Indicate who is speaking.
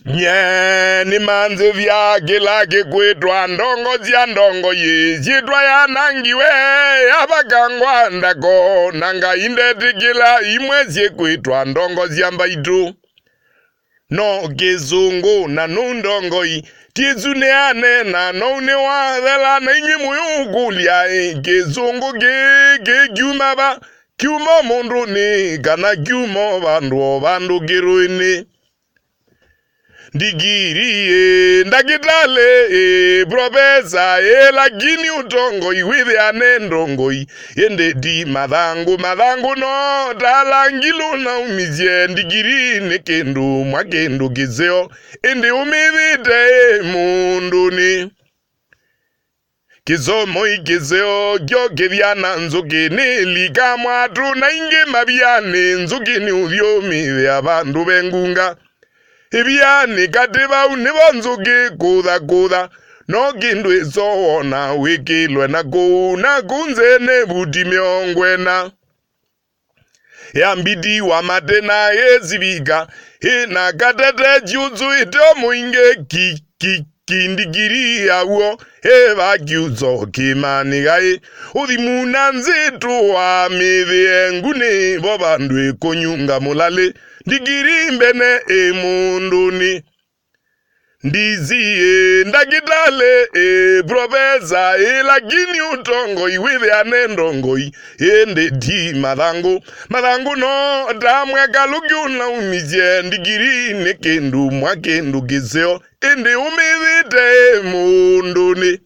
Speaker 1: Nye ni manzi vya gilage kwitwa ndongo zia ndongo ye zitwa ya nangiwe abagangwa ndako nanga indeti gila imwezie kwitwa ndongo zia mbaitu no gezungu na nundongo yi tizuneane na noune wa dhela na inyi muyugulia gezungu ge gyumaba gyumo mundu ni kana gyumo bandu giruini Ndigirie ndagitale profesa lakini utongo iwithe anendongo yende di madhangu no talangilu na umizie ndigiri ni kindu mwakindu gizeo indi umithite munduni kizomo ikizeo gyo kithiana nzuki ni lika mwatu na ingi mabiani nzuki ni uthiomithe abandu bengunga Ibiani katiba unibonzuki kutha no kindu isowona wikilwe na kunze nebuti miongwena yambidi wa matena yezibika ina katete juzu ito muinge kindigiri yawo eba gyuzo kimanigai uthimuna nzitu wa mithie nguni bobandu ekonyunga mulale ndigiri mbene emunduni ndizie ndagitale profesa lakini utongo iwithe anendongo yende di madhangu no damwe kalugi na umizie ndigiri ni kindu mwakindu gizeo indi umithite munduni